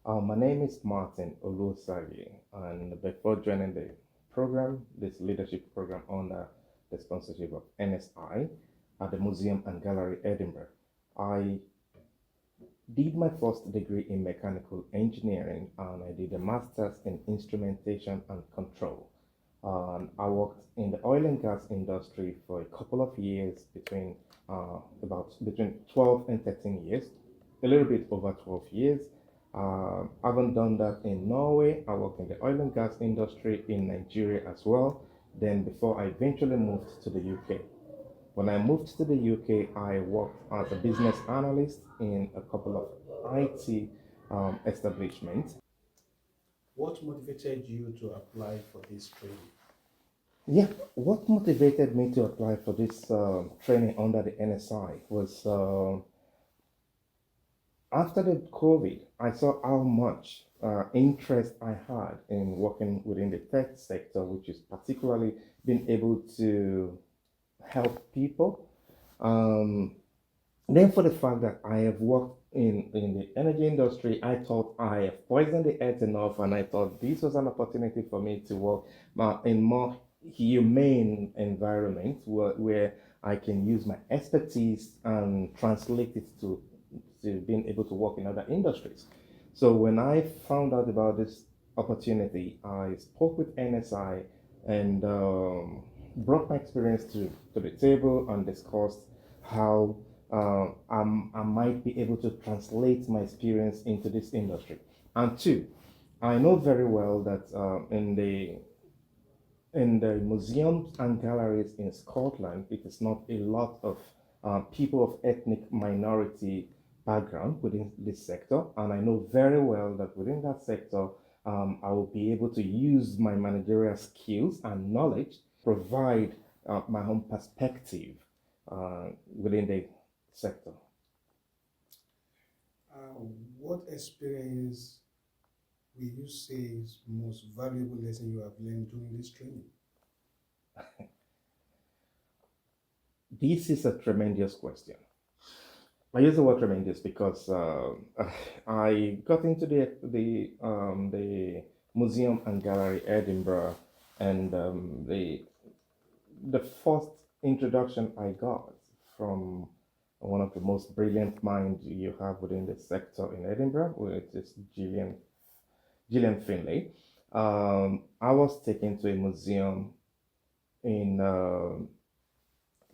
My name is Martin Olu Osagie, and before joining the program, this leadership program under the sponsorship of NSI at the Museum and Gallery Edinburgh, I did my first degree in mechanical engineering and I did a master's in instrumentation and control. I worked in the oil and gas industry for a couple of years about between 12 and 13 years, a little bit over 12 years. I haven't done that in Norway. I worked in the oil and gas industry in Nigeria as well. Then before I eventually moved to the UK. When I moved to the UK, I worked as a business analyst in a couple of IT establishments. What motivated you to apply for this training? Yeah, what motivated me to apply for this training under the NSI was after the COVID, I saw how much interest I had in working within the tech sector, which is particularly being able to help people. Um, then for the fact that I have worked in the energy industry, I thought I have poisoned the earth enough, and I thought this was an opportunity for me to work in more humane environment where I can use my expertise and translate it to being able to work in other industries. So when I found out about this opportunity, I spoke with NSI and brought my experience to the table and discussed how I might be able to translate my experience into this industry. And two, I know very well that in the museums and galleries in Scotland, it is not a lot of people of ethnic minority background within this sector. And I know very well that within that sector, I will be able to use my managerial skills and knowledge, provide my own perspective within the sector. What experience will you say is most valuable lesson you have learned during this training? This is a tremendous question. I use the word tremendous because I got into the Museum and Gallery Edinburgh, and the first introduction I got from one of the most brilliant minds you have within the sector in Edinburgh, which is Gillian Finlay. I was taken to a museum in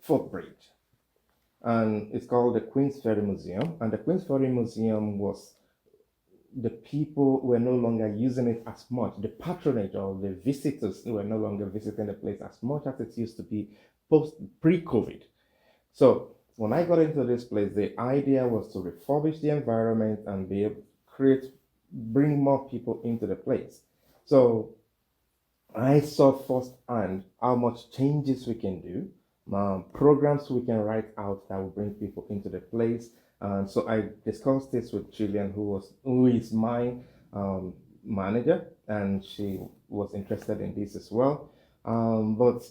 Footbridge, and it's called the Queen's Ferry Museum. And the Queen's Ferry Museum was the people were no longer using it as much. The patronage of the visitors were no longer visiting the place as much as it used to be pre-COVID. So when I got into this place, the idea was to refurbish the environment and be able to bring more people into the place. So I saw firsthand how much changes we can do, programs we can write out that will bring people into the place. And so I discussed this with Gillian, who is my manager, and she was interested in this as well. But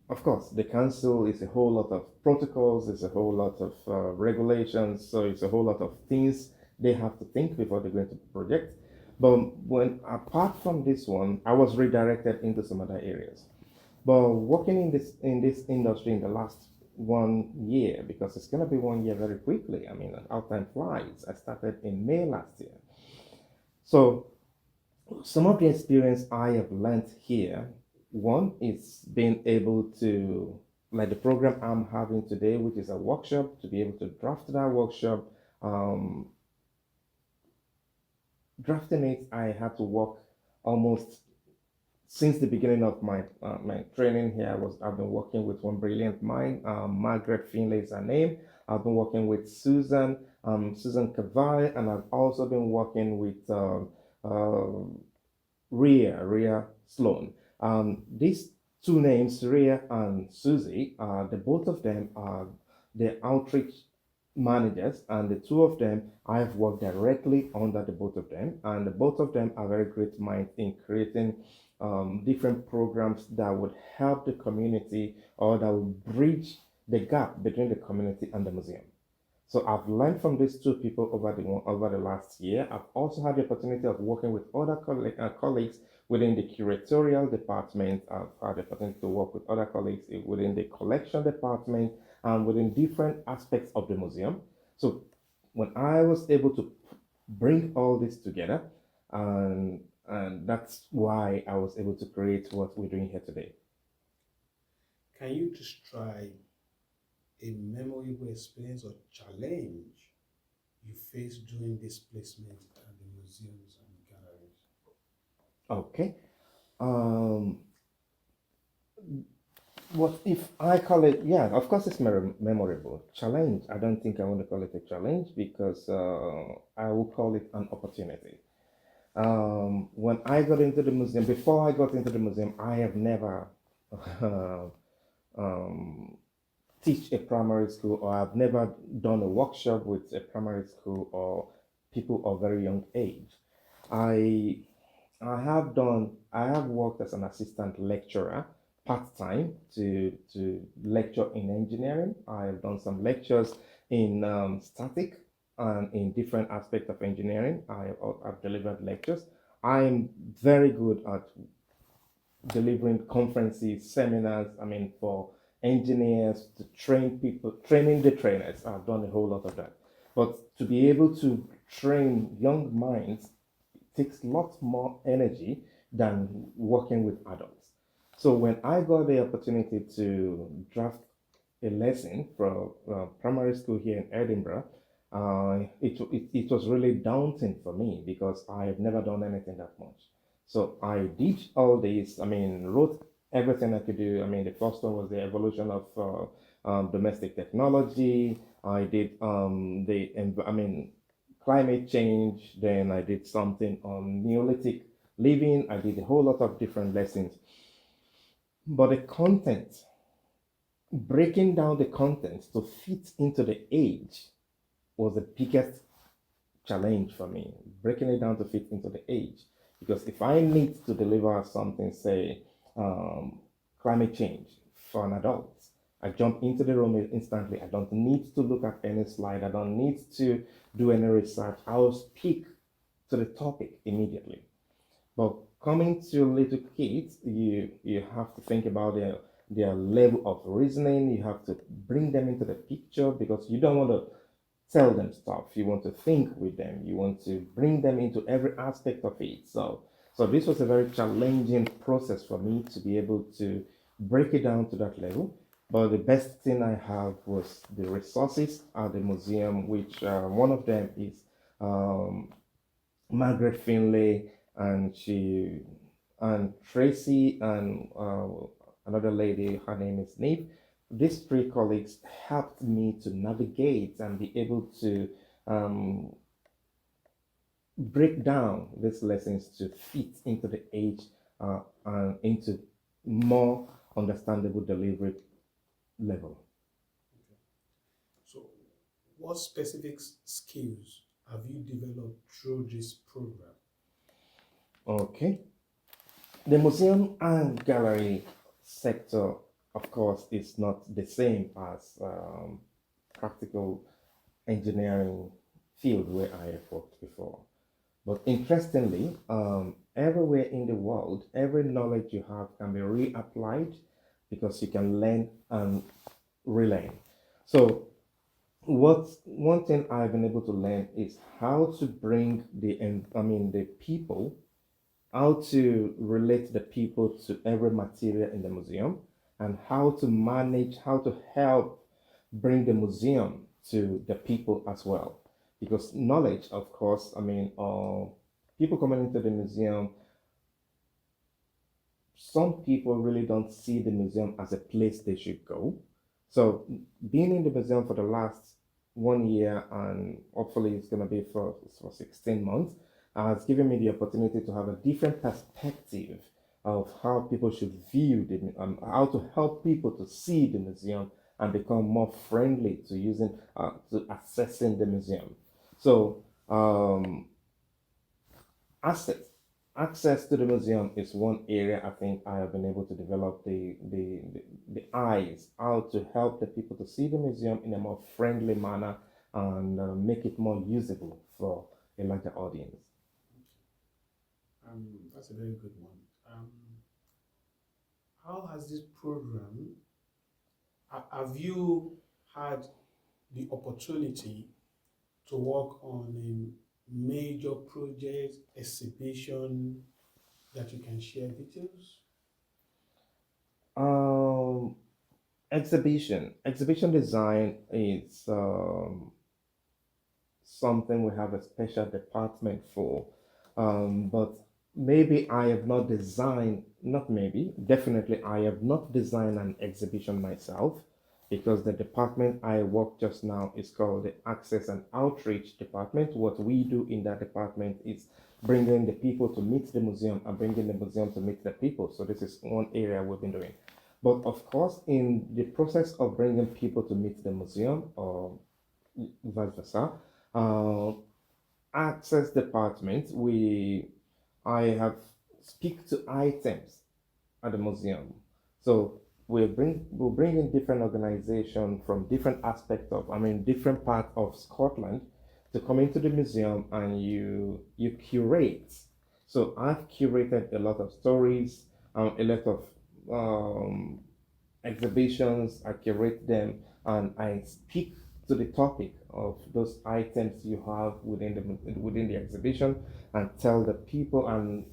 of course, the council is a whole lot of protocols, it's a whole lot of regulations, so it's a whole lot of things they have to think before they go into the project. But apart from this one, I was redirected into some other areas. But working in this industry in the last 1 year, because it's gonna be 1 year very quickly. I mean, how time flies. I started in May last year. So some of the experience I have learned here, one is being able to, like the program I'm having today, which is a workshop, to be able to draft that workshop. Drafting it, I had to work almost since the beginning of my training here. I've been working with one brilliant mind, Margaret Finlay is her name. I've been working with Susan Cavalli, and I've also been working with Rhea Sloan. These two names, Rhea and Susie, the both of them are the outreach managers, and the two of them I have worked directly under the both of them, and the both of them are very great minds in creating different programs that would help the community or that would bridge the gap between the community and the museum. So I've learned from these two people over the last year. I've also had the opportunity of working with other colleagues within the curatorial department. I've had the opportunity to work with other colleagues within the collection department and within different aspects of the museum. So when I was able to bring all this together, and that's why I was able to create what we're doing here today. Can you describe a memorable experience or challenge you faced during this placement at the museums and galleries? Okay. What if I call it? Yeah, of course it's memorable. Challenge. I don't think I want to call it a challenge because I will call it an opportunity. When I got into the museum, before I got into the museum, I have never teach a primary school, or I've never done a workshop with a primary school or people of very young age. I I have worked as an assistant lecturer part-time to lecture in engineering. I have done some lectures in static and in different aspects of engineering. I've delivered lectures. I'm very good at delivering conferences, seminars, for engineers to train people, training the trainers. I've done a whole lot of that. But to be able to train young minds takes lots more energy than working with adults. So when I got the opportunity to draft a lesson for primary school here in Edinburgh, it was really daunting for me because I have never done anything that much. So I did all this. Wrote everything I could do. The first one was the evolution of domestic technology. I did climate change. Then I did something on Neolithic living. I did a whole lot of different lessons. But the content, breaking down the content to fit into the age was the biggest challenge for me, breaking it down to fit into the age. Because if I need to deliver something, say, climate change for an adult, I jump into the room instantly. I don't need to look at any slide. I don't need to do any research. I'll speak to the topic immediately. But coming to little kids, you have to think about their level of reasoning. You have to bring them into the picture because you don't want to tell them stuff. You want to think with them. You want to bring them into every aspect of it. So this was a very challenging process for me to be able to break it down to that level. But the best thing I have was the resources at the museum, which one of them is Margaret Finlay, and Tracy, and another lady. Her name is Neve. These three colleagues helped me to navigate and be able to break down these lessons to fit into the age and into more understandable delivery level. So, what specific skills have you developed through this program? Okay. The museum and gallery sector, of course, is not the same as practical engineering field where I have worked before. But interestingly, everywhere in the world, every knowledge you have can be reapplied because you can learn and relearn. So one thing I've been able to learn is how to bring the people, how to relate the people to every material in the museum, and how to manage, how to help bring the museum to the people as well. Because knowledge, of course, people coming into the museum, some people really don't see the museum as a place they should go. So being in the museum for the last 1 year, and hopefully it's going to be for 16 months, has given me the opportunity to have a different perspective of how people should view how to help people to see the museum and become more friendly to using to accessing the museum. So access to the museum is one area I think I have been able to develop the eyes, how to help the people to see the museum in a more friendly manner and make it more usable for a larger audience. That's a very good one. How has this program, have you had the opportunity to work on a major project, exhibition that you can share details? Um, exhibition design is something we have a special department for. But maybe I have not designed, not maybe, definitely I have not designed an exhibition myself, because the department I work just now is called the Access and Outreach Department. What we do in that department is bringing the people to meet the museum and bringing the museum to meet the people. So this is one area we've been doing. But of course, in the process of bringing people to meet the museum, or vice versa, uh, access department, I have speak to items at the museum. So we'll bring in different organizations from different aspects of, I mean, different parts of Scotland to come into the museum, and you curate. So I've curated a lot of stories, a lot of um, exhibitions. I curate them and I speak to the topic of those items you have within the exhibition, and tell the people and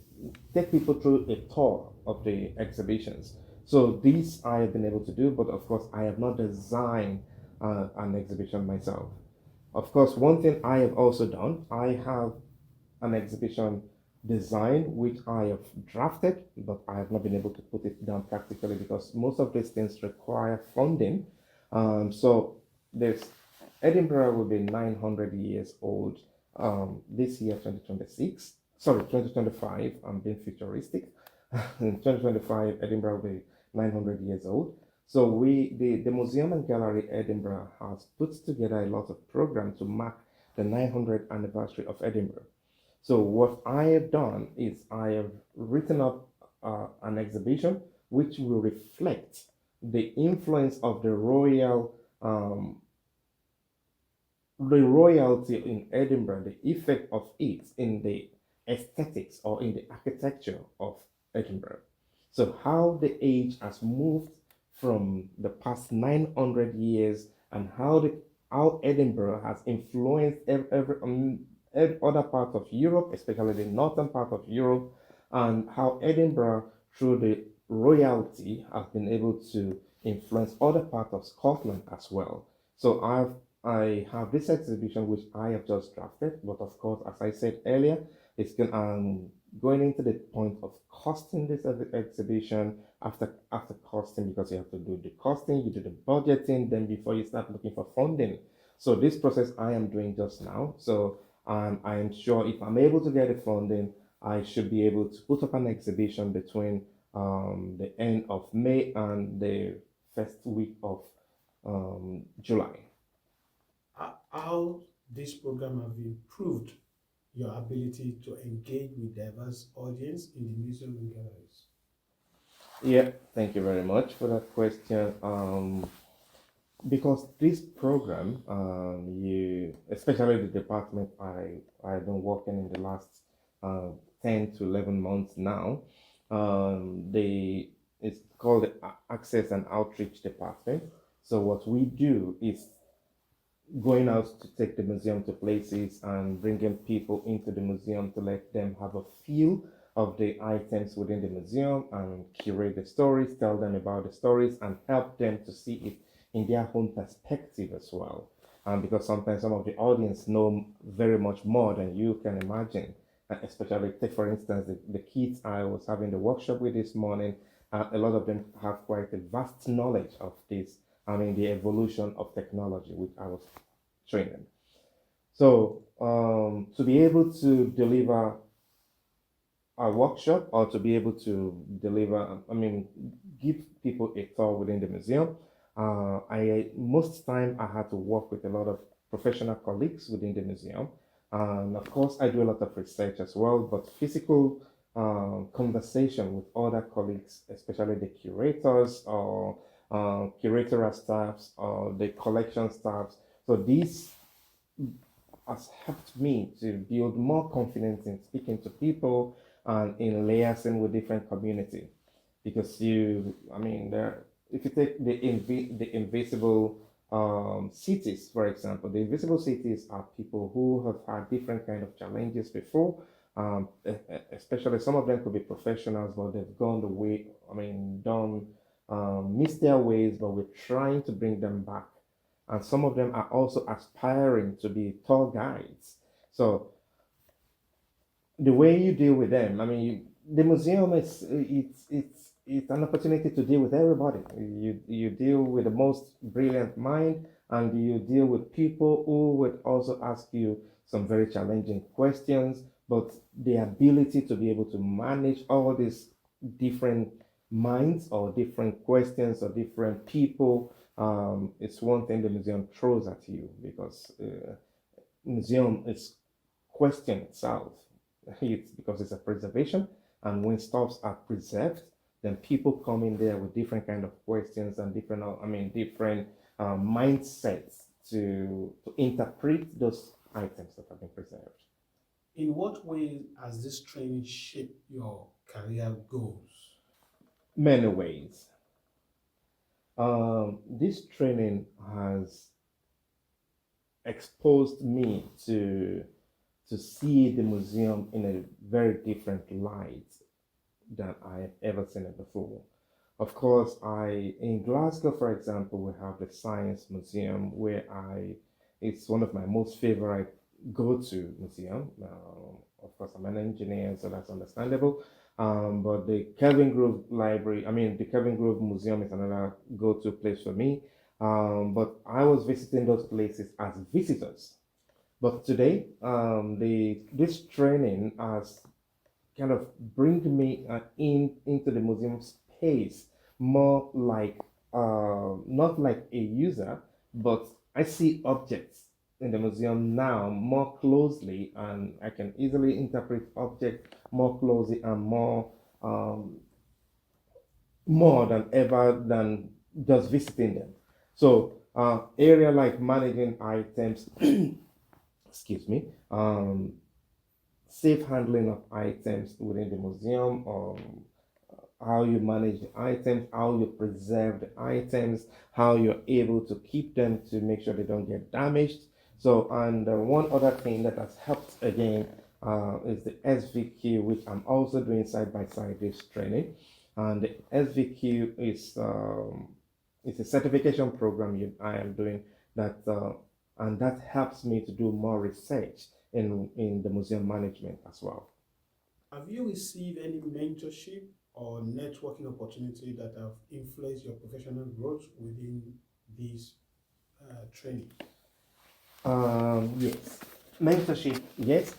take people through a tour of the exhibitions. So these I have been able to do, but of course I have not designed an exhibition myself. Of course, one thing I have also done, I have an exhibition design which I have drafted, but I have not been able to put it down practically because most of these things require funding. So there's Edinburgh will be 900 years old this year, 2026. Sorry, 2025. I'm being futuristic. In 2025, Edinburgh will be 900 years old. So the Museum and Gallery Edinburgh has put together a lot of programs to mark the 900th anniversary of Edinburgh. So what I have done is I have written up an exhibition which will reflect the influence of the royalty in Edinburgh, the effect of it in the aesthetics or in the architecture of Edinburgh. So how the age has moved from the past 900 years, and how Edinburgh has influenced every other part of Europe, especially the northern part of Europe, and how Edinburgh, through the royalty, has been able to influence other parts of Scotland as well. So I have this exhibition which I have just drafted, but of course, as I said earlier, going into the point of costing this exhibition after costing, because you have to do the costing, you do the budgeting, then before you start looking for funding. So this process I am doing just now. So I am sure if I'm able to get the funding, I should be able to put up an exhibition between the end of May and the first week of July. How this program have improved your ability to engage with diverse audience in the museum and galleries? Yeah, thank you very much for that question. Because this program, especially the department I've been working in the last 10 to 11 months now, it's called the Access and Outreach Department. So what we do is going out to take the museum to places and bringing people into the museum to let them have a feel of the items within the museum and curate the stories, tell them about the stories, and help them to see it in their own perspective as well. Because sometimes some of the audience know very much more than you can imagine. Especially, take for instance, the kids I was having the workshop with this morning, a lot of them have quite a vast knowledge of this, I mean, the evolution of technology, which I was training. So to be able to deliver a workshop, or to be able to deliver, I mean, give people a tour within the museum, most time I had to work with a lot of professional colleagues within the museum. And of course, I do a lot of research as well, but physical conversation with other colleagues, especially the curators or curatorial staffs or the collection staffs. So these has helped me to build more confidence in speaking to people and in liaising with different community. Because I mean, if you take the invisible cities, for example, the invisible cities are people who have had different kind of challenges before. Especially some of them could be professionals, but they've gone the way, I mean, done missed their ways, but we're trying to bring them back. And some of them are also aspiring to be tour guides. So the way you deal with them, I mean, the museum is it's an opportunity to deal with everybody. You deal with the most brilliant mind, and you deal with people who would also ask you some very challenging questions. But the ability to be able to manage all these different minds or different questions or different people, it's one thing the museum throws at you, because museum is question itself. It's because it's a preservation, and when stuffs are preserved, then people come in there with different kind of questions and different, different mindsets to interpret those items that have been preserved. In what way has this training shaped your career goals? Many ways. This training has exposed me to see the museum in a very different light than I have ever seen it before. Of course, in Glasgow, for example, we have the Science Museum, where it's one of my most favorite go-to museum. Of course, I'm an engineer, so that's understandable. But the Kelvin Grove Library, the Kelvin Grove Museum is another go-to place for me. But I was visiting those places as visitors. But today, this training has kind of bring me into the museum space more like not like a user, but I see objects in the museum now more closely, and I can easily interpret objects more closely and more than ever than just visiting them. So area like managing items, excuse me, safe handling of items within the museum, how you manage the items, how you preserve the items, how you're able to keep them to make sure they don't get damaged. So, and one other thing that has helped again is the SVQ, which I'm also doing side by side this training. And the SVQ is it's a certification program I am doing that, and that helps me to do more research in the museum management as well. Have you received any mentorship or networking opportunity that have influenced your professional growth within this training? Yes, mentorship, yes.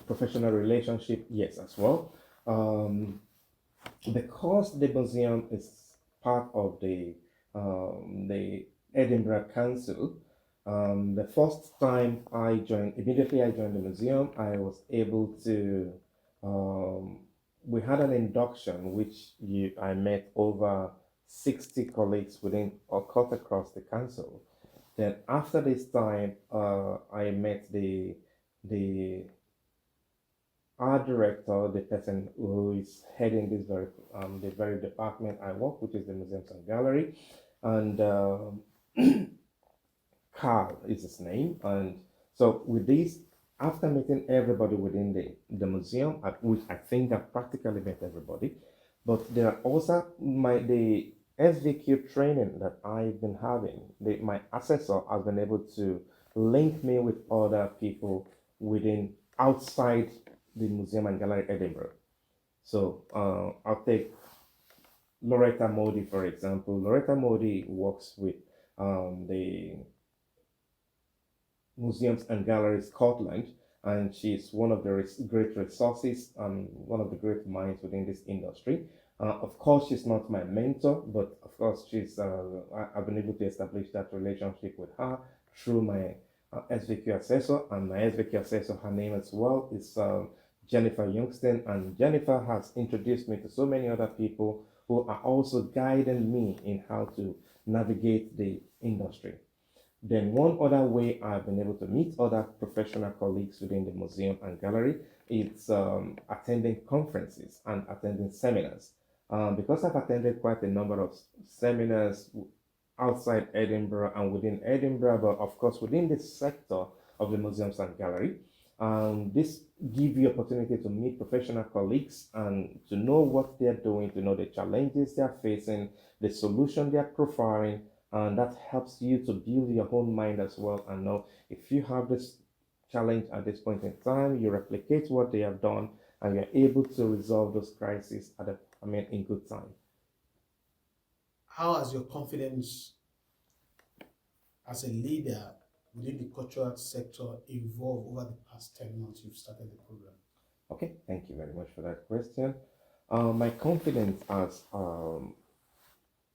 Professional relationship, yes, as well. Because the museum is part of the Edinburgh Council. The first time immediately I joined the museum, I was able to, we had an induction I met over 60 colleagues within or cut across the council. Then after this time, I met the art director, the person who is heading the very department I work, which is the Museums and Gallery, and Carl is his name. And so with this, after meeting everybody within the museum, at which I think I practically met everybody, but there are also the SVQ training that I've been having. My assessor has been able to link me with other people outside the Museum and Gallery Edinburgh. So I'll take Loretta Modi, for example. Loretta Modi works with the Museums and Galleries Scotland, and she's one of the great resources and one of the great minds within this industry. Of course, she's not my mentor, but of course, I've been able to establish that relationship with her through my SVQ assessor, and my SVQ assessor, her name as well is Jennifer Youngston, and Jennifer has introduced me to so many other people who are also guiding me in how to navigate the industry. Then one other way I've been able to meet other professional colleagues within the museum and gallery is attending conferences and attending seminars. Because I've attended quite a number of seminars outside Edinburgh and within Edinburgh, but of course within the sector of the museums and gallery. This give you opportunity to meet professional colleagues and to know what they're doing, to know the challenges they're facing, the solution they're providing, and that helps you to build your own mind as well and know if you have this challenge at this point in time, you replicate what they have done and you're able to resolve those crises in good time. How has your confidence as a leader within the cultural sector evolved over the past 10 months you've started the program? Okay, thank you very much for that question. My confidence as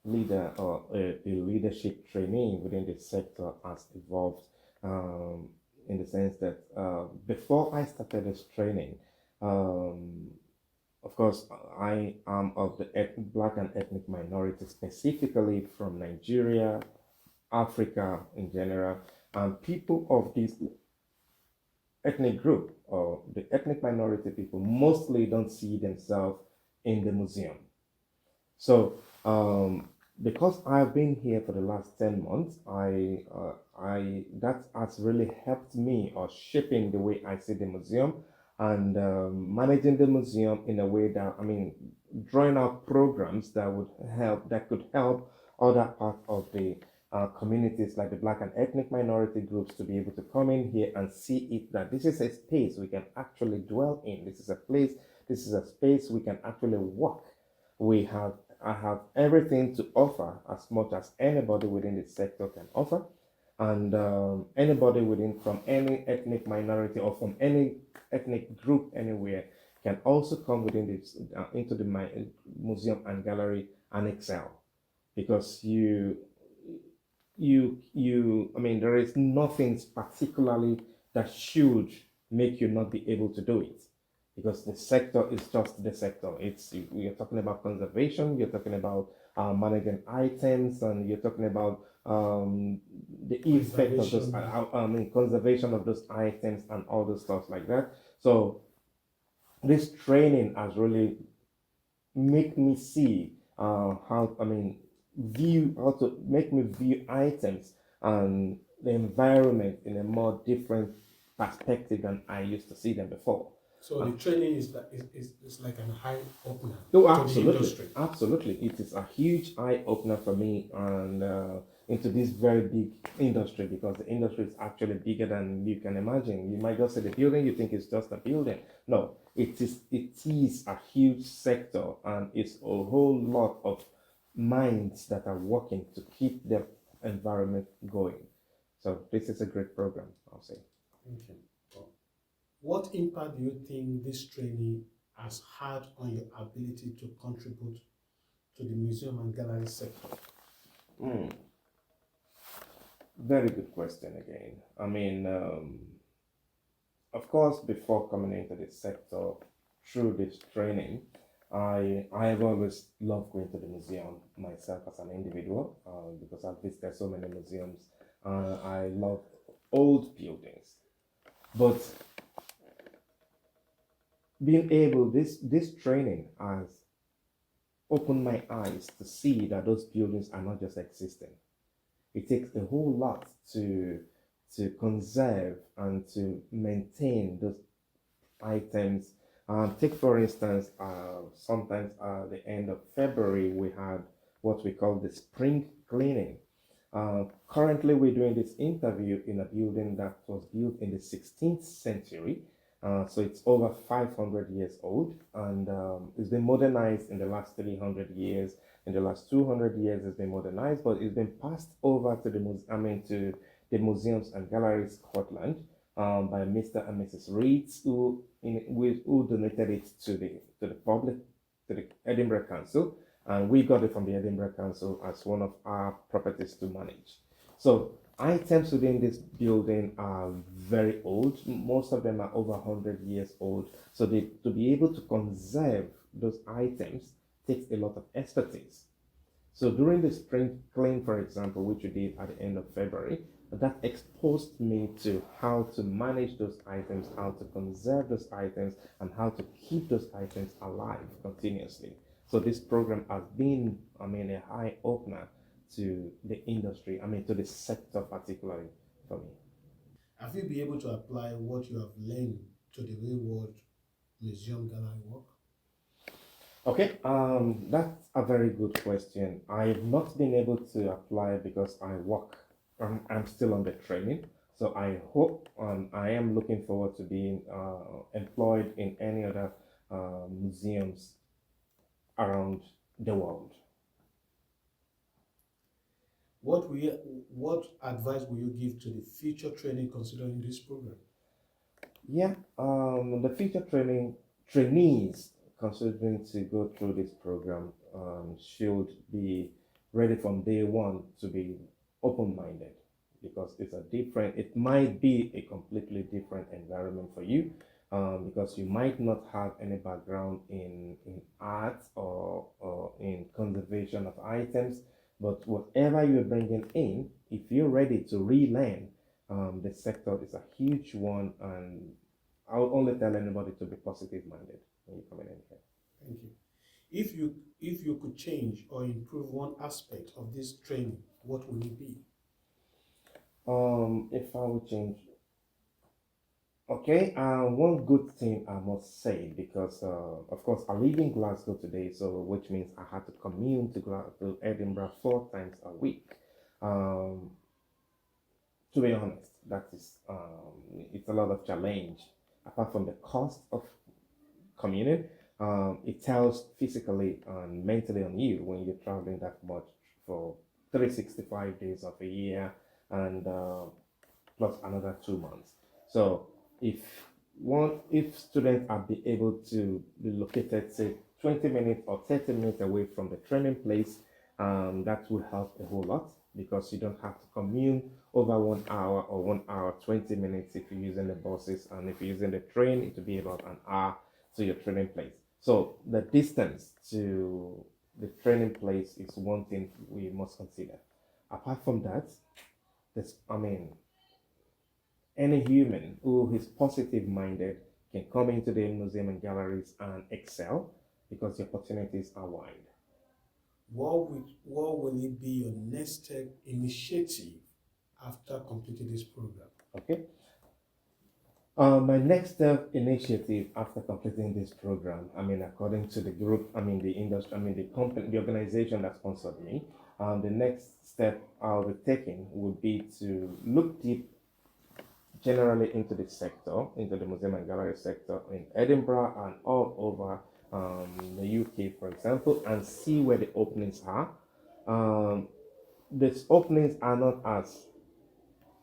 leader or a leadership trainee within the sector has evolved in the sense that before I started this training, of course, I am of the Black and ethnic minority, specifically from Nigeria, Africa in general, and people of this ethnic group or the ethnic minority people mostly don't see themselves in the museum. So, because I've been here for the last 10 months, that has really helped me or shaping the way I see the museum and managing the museum in a way that, drawing out programs that could help other parts of the communities like the Black and ethnic minority groups to be able to come in here and see it that this is a space we can actually dwell in. This is a space we can actually work. I have everything to offer as much as anybody within the sector can offer. And anybody from any ethnic minority or from any ethnic group anywhere can also come within this into the museum and gallery and excel, because there is nothing particularly that should make you not be able to do it, because the sector is just the sector. You're talking about conservation, you're talking about managing items, and you're talking about the effect of those, conservation of those items and all the stuff like that. So this training has really made me see how to make me view items and the environment in a more different perspective than I used to see them before. So the training is like an eye opener absolutely, to the industry. Absolutely, it is a huge eye opener for me and into this very big industry, because the industry is actually bigger than you can imagine. You might just say the building, you think it's just a building. No, it is a huge sector, and it's a whole lot of minds that are working to keep the environment going. So this is a great program, I'll say. Okay. What impact do you think this training has had on your ability to contribute to the museum and gallery sector? Very good question again. Of course, before coming into this sector, through this training, I've always loved going to the museum myself as an individual, because I've visited so many museums. I love old buildings, but this training has opened my eyes to see that those buildings are not just existing. It takes a whole lot to conserve and to maintain those items. Take for instance, sometimes at the end of February we had what we call the spring cleaning. Currently we're doing this interview in a building that was built in the 16th century. So it's over 500 years old, and it's been modernized in the last 300 years. In the last 200 years, it's been modernized, but it's been passed over to the Museums and Galleries Scotland by Mr. and Mrs. Reeds, who donated it to the public, to the Edinburgh Council, and we got it from the Edinburgh Council as one of our properties to manage. So items within this building are very old. Most of them are over 100 years old. So to be able to conserve those items takes a lot of expertise. So during the spring clean, for example, which we did at the end of February, that exposed me to how to manage those items, how to conserve those items, and how to keep those items alive continuously. So this program has been, a eye opener to the industry, to the sector particularly for me. Have you been able to apply what you have learned to the real world museum gallery work? Okay, that's a very good question. I've not been able to apply because I work, I'm still on the training. So I hope I am looking forward to being employed in any other museums around the world. What advice will you give to the future trainee considering this program? Yeah, the future trainees considering to go through this program should be ready from day one to be open-minded because it might be a completely different environment for you because you might not have any background in art or in conservation of items, but whatever you're bringing in, if you're ready to relearn, the sector is a huge one, and I would only tell anybody to be positive minded when you come in here. Thank you. If you could change or improve one aspect of this training, what would it be? If I would change, okay, one good thing I must say because of course I live in Glasgow today, so which means I had to commute to Edinburgh 4 times a week. Um, to be honest, that is it's a lot of challenge. Apart from the cost of commuting, it tells physically and mentally on you when you're traveling that much for 365 days of a year and plus another 2 months. So if if students are be able to be located say 20 minutes or 30 minutes away from the training place, that will help a whole lot because you don't have to commute over 1 hour or 1 hour 20 minutes if you're using the buses, and if you're using the train it will be about an hour to your training place. So the distance to the training place is one thing we must consider. Apart from that, this any human who is positive minded can come into the museum and galleries and excel because the opportunities are wide. What will it be your next step initiative after completing this program? Okay. My next step initiative after completing this program, according to the group, the industry, the company, the organization that sponsored me, the next step I'll be taking would be to look deep generally into the sector, into the museum and gallery sector in Edinburgh and all over the UK, for example, and see where the openings are. These openings are not as,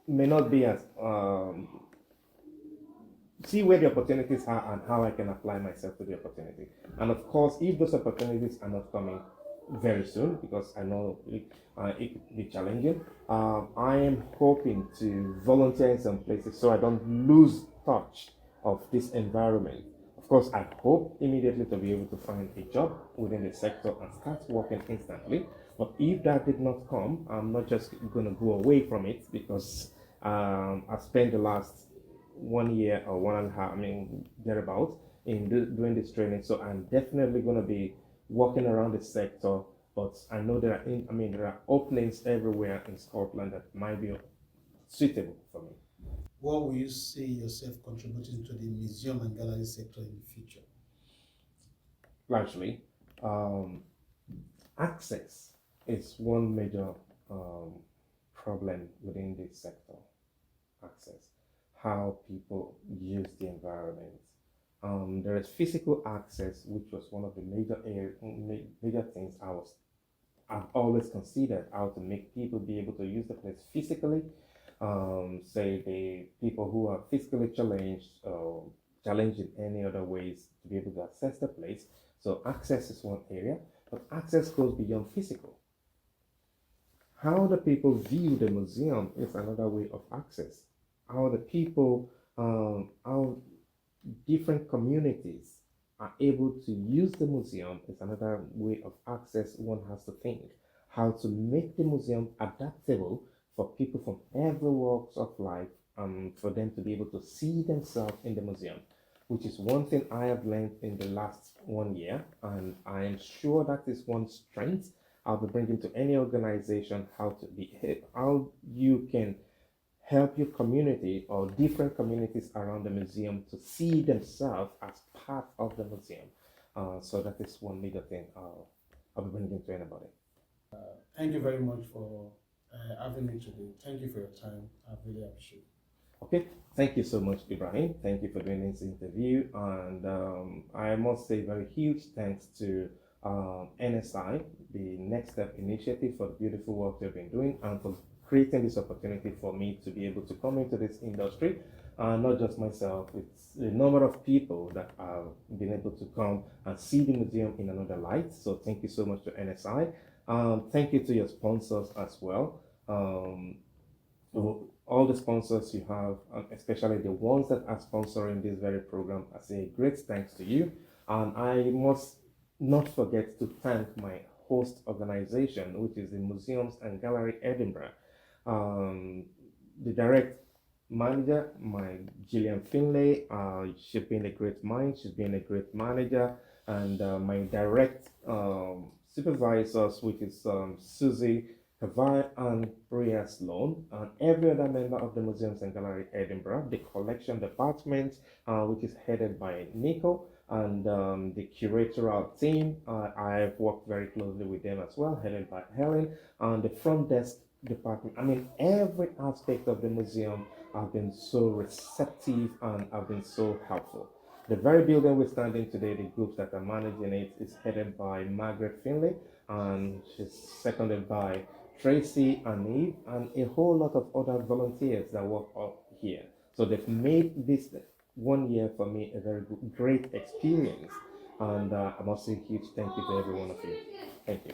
may not be as, see where the opportunities are and how I can apply myself to the opportunity. And of course, if those opportunities are not coming very soon, because I know it could be challenging, I am hoping to volunteer in some places so I don't lose touch of this environment. Of course, I hope immediately to be able to find a job within the sector and start working instantly. But if that did not come, I'm not just going to go away from it because I spent the last 1 year or 1.5, thereabouts in doing this training. So I'm definitely going to be walking around the sector. But I know there are openings everywhere in Scotland that might be suitable for me. What will you see yourself contributing to the museum and gallery sector in the future? Largely, access is one major problem within this sector. Access, how people use the environment. There is physical access, which was one of the major things I've always considered how to make people be able to use the place physically. Say the people who are physically challenged or challenged in any other ways to be able to access the place. So access is one area, but access goes beyond physical. How the people view the museum is another way of access. How the people, how different communities are able to use the museum is another way of access one has to think. How to make the museum adaptable for people from every walks of life, for them to be able to see themselves in the museum, which is one thing I have learned in the last 1 year, and I am sure that is one strength I'll be bringing to any organization, how you can help your community or different communities around the museum to see themselves as part of the museum. So that is one major thing I'll be bringing to anybody. Thank you very much for having me today. Thank you for your time. I really appreciate it. Okay, thank you so much, Ibrahim. Thank you for doing this interview. And I must say very huge thanks to NSI, the Next Step Initiative, for the beautiful work they've been doing and for creating this opportunity for me to be able to come into this industry. Not just myself, it's a number of people that have been able to come and see the museum in another light. So thank you so much to NSI. Thank you to your sponsors as well. All the sponsors you have, especially the ones that are sponsoring this very program, I say great thanks to you. And I must not forget to thank my host organization, which is the Museums and Gallery Edinburgh. The direct manager, my Gillian Finlay, she's been a great mind, she's been a great manager, and my direct supervisors, which is Susie Kavai and Bria Sloan, and every other member of the Museums and Gallery Edinburgh, the collection department, which is headed by Nico, and the curatorial team. I've worked very closely with them as well, headed by Helen, and the front desk department. I mean, every aspect of the museum have been so receptive and have been so helpful. The very building we're standing today, the groups that are managing it, is headed by Margaret Finlay, and she's seconded by Tracy and Eve, and a whole lot of other volunteers that work up here. So they've made this 1 year for me a very great experience, and I must say a huge thank you to every one of you. Thank you.